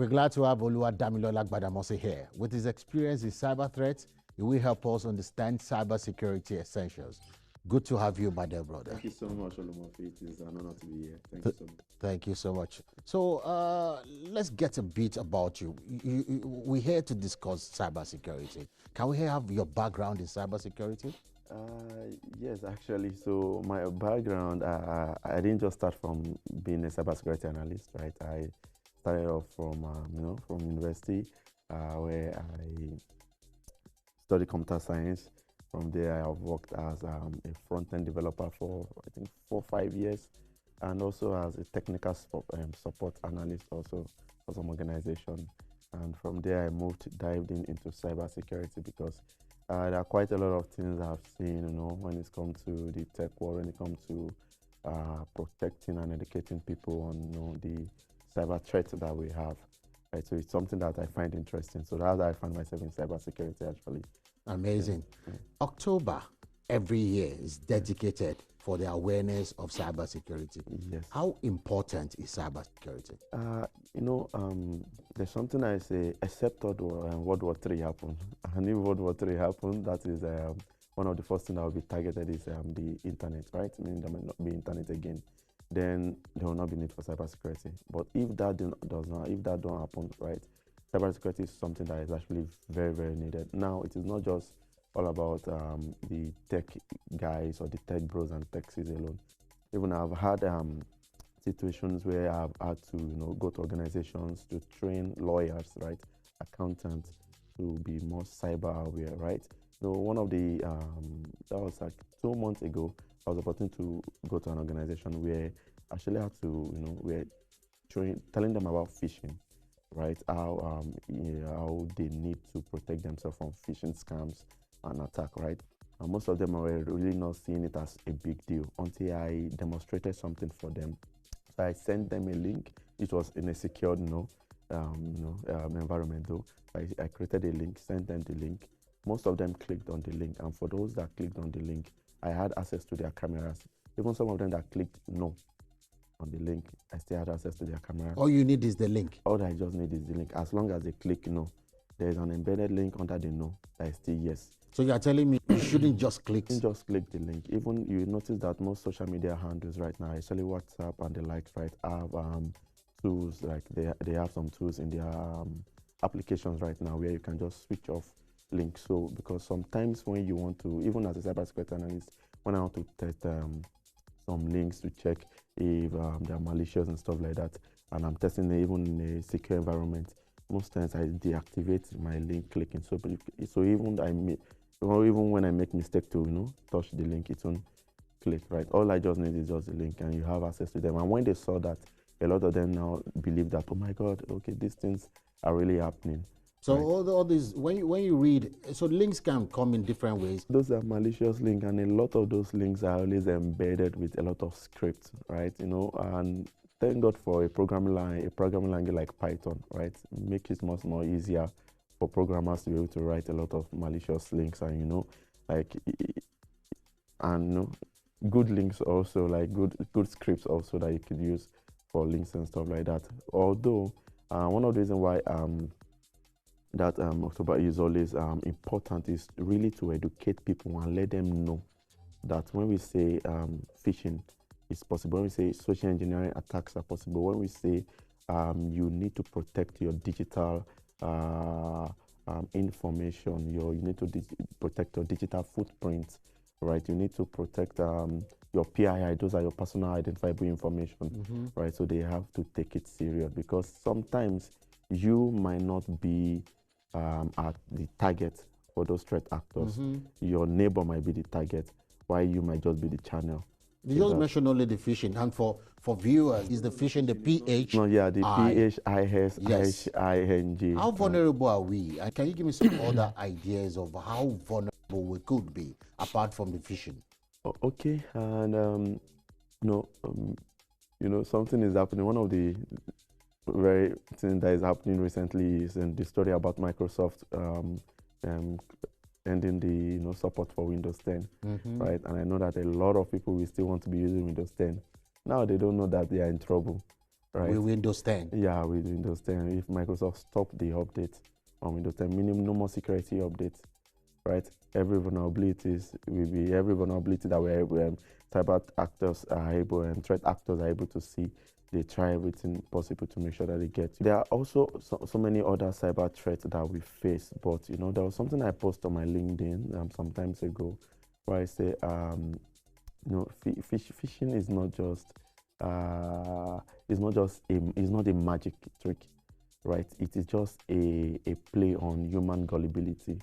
We're glad to have Oluwadamilola Gbadamosi here. With his experience in cyber threats, he will help us understand cybersecurity essentials. Good to have you, my dear brother. Thank you so much, Olumofi. It is an honor to be here. Thank you so much. Thank you so much. So let's get a bit about you. We're here to discuss cybersecurity. Can we have your background in cybersecurity? Yes, actually. So my background, I didn't just start from being a cybersecurity analyst, right? I started off from, from university, where I studied computer science. From there, I've worked as a front-end developer for, I think, 4 or 5 years, and also as a technical support analyst also for some organization. And from there, I dived into cybersecurity because there are quite a lot of things I've seen, when it comes to the tech world, when it comes to protecting and educating people on, the cyber threats that we have. Right, so it's something that I find interesting. So that's how I found myself in cybersecurity, actually. Amazing. Yeah. October every year is dedicated for the awareness of cybersecurity. Yes. How important is cybersecurity? There's something I say, except World War III happened. And if World War III happened, that is one of the first things that will be targeted is the internet, right? Meaning there might not be internet again. Then there will not be need for cybersecurity. But if that don't happen, right, cybersecurity is something that is actually very, very needed. Now, it is not just all about the tech guys or the tech bros and techies alone. Even I've had situations where I've had to, go to organizations to train lawyers, right, accountants to be more cyber aware, right? So one of the, that was like 2 months ago, I was opportunity to go to an organization where I actually had to, we're telling them about phishing, right? How they need to protect themselves from phishing scams and attack, right? And most of them were really not seeing it as a big deal until I demonstrated something for them. So I sent them a link. It was in a secured, environment though. I created a link, sent them the link. Most of them clicked on the link, and for those that clicked on the link, I had access to their cameras. Even some of them that clicked no on the link, I still had access to their camera. All you need is the link. All I just need is the link. As long as they click no, there is an embedded link under the no that is still yes. So you are telling me you shouldn't just click? You shouldn't just click the link. Even you notice that most social media handles right now, especially WhatsApp and the likes, right, have tools, like they have some tools in their applications right now where you can just switch off links. So because sometimes when you want to, even as a cybersecurity analyst, when I want to test some links to check if they're malicious and stuff like that, and I'm testing it even in a secure environment, most times I deactivate my link clicking. So even when I make mistake to touch the link, it won't click, right? All I just need is just the link, and you have access to them. And when they saw that, a lot of them now believe that, oh my God, okay, these things are really happening. So right. all these, when you read, so links can come in different ways. Those are malicious links, and a lot of those links are always embedded with a lot of scripts, right? And thank God for a programming language like Python, right? Make it much more easier for programmers to be able to write a lot of malicious links, and good links also, like good scripts also that you could use for links and stuff like that. Although one of the reasons why that October is always important is really to educate people and let them know that when we say phishing is possible, when we say social engineering attacks are possible, when we say you need to protect your digital information, you need to protect your digital footprint, right? You need to protect your PII, those are your personal identifiable information, right? So they have to take it serious, because sometimes you might not be at the target for those threat actors. Your neighbor might be the target, while you might just be the channel. You just mentioned only the phishing, and for viewers, is the phishing the PH? No, yeah, the PHISING. How vulnerable are we? And can you give me some other ideas of how vulnerable we could be apart from the phishing? Okay, and something is happening. One of the very thing that is happening recently is the story about Microsoft ending the support for Windows 10, right? And I know that a lot of people will still want to be using Windows 10. Now they don't know that they are in trouble, right? With Windows 10. Yeah, with Windows 10. If Microsoft stopped the update on Windows 10, meaning no more security updates, right? Every vulnerability that cyber actors are able and threat actors are able to see, they try everything possible to make sure that they get. There are also so many other cyber threats that we face, but you know, there was something I posted on my LinkedIn some times ago, where I say, you know, phishing is not just it's not a magic trick, right? It is just a play on human gullibility,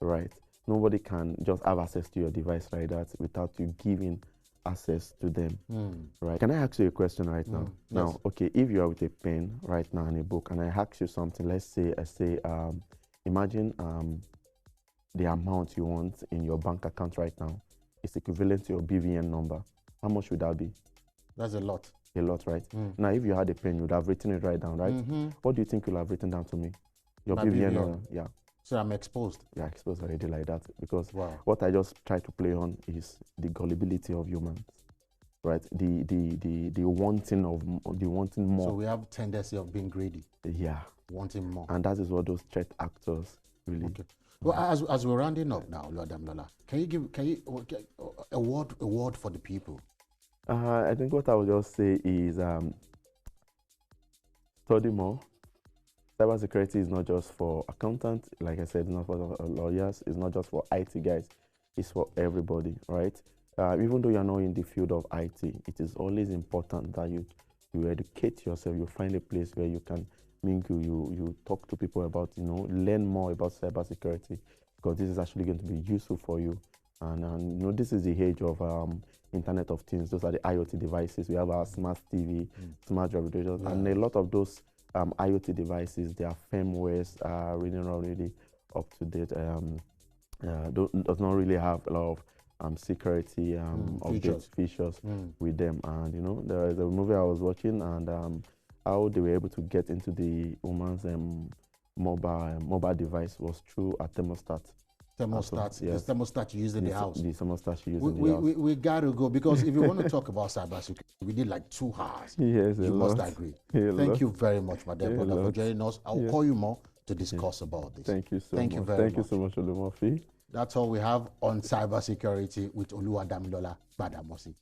right? Nobody can just have access to your device like that without you giving access to them, right? Can I ask you a question right now? Now, Yes. okay, if you are with a pen right now and a book, and I ask you something, let's say, imagine the amount you want in your bank account right now is equivalent to your BVN number. How much would that be? That's a lot. A lot, right? Now, if you had a pen, you would have written it right down, right? What do you think you'll have written down to me? Your BVN number, yeah. So I'm exposed. Yeah, exposed already like that, because Wow. what I just try to play on is the gullibility of humans, right? The wanting more. So we have tendency of being greedy. Yeah. Wanting more. And that is what those threat actors really. Okay. Well, as we're rounding up now, Oluwadamilola, can you a word for the people? I think what I would just say is study more. Cybersecurity is not just for accountants, like I said, it's not for lawyers, it's not just for IT guys, it's for everybody, right? Even though you're not in the field of IT, it is always important that you educate yourself, you find a place where you can mingle, you talk to people about, you know, learn more about cybersecurity, because this is actually going to be useful for you. And you know, this is the age of Internet of Things. Those are the IoT devices. We have our smart TV, smart refrigerators, and a lot of those IoT devices, their firmwares are really up to date. Does not really have a lot of security features with them. And you know, there is a movie I was watching, and how they were able to get into the woman's mobile device was through a thermostat. Thermostat, Yes. the thermostat you use in the house. The thermostat she used in the house. We got to go, because if you want to talk about cybersecurity, we need like 2 hours. Yes, you must agree. Thank you very much, my dear brother, for joining us. I'll call you more to discuss about this. Thank you so much. Thank you very much. Thank you so much, Olumofi. That's all we have on cybersecurity with Oluwadamilola Gbadamosi.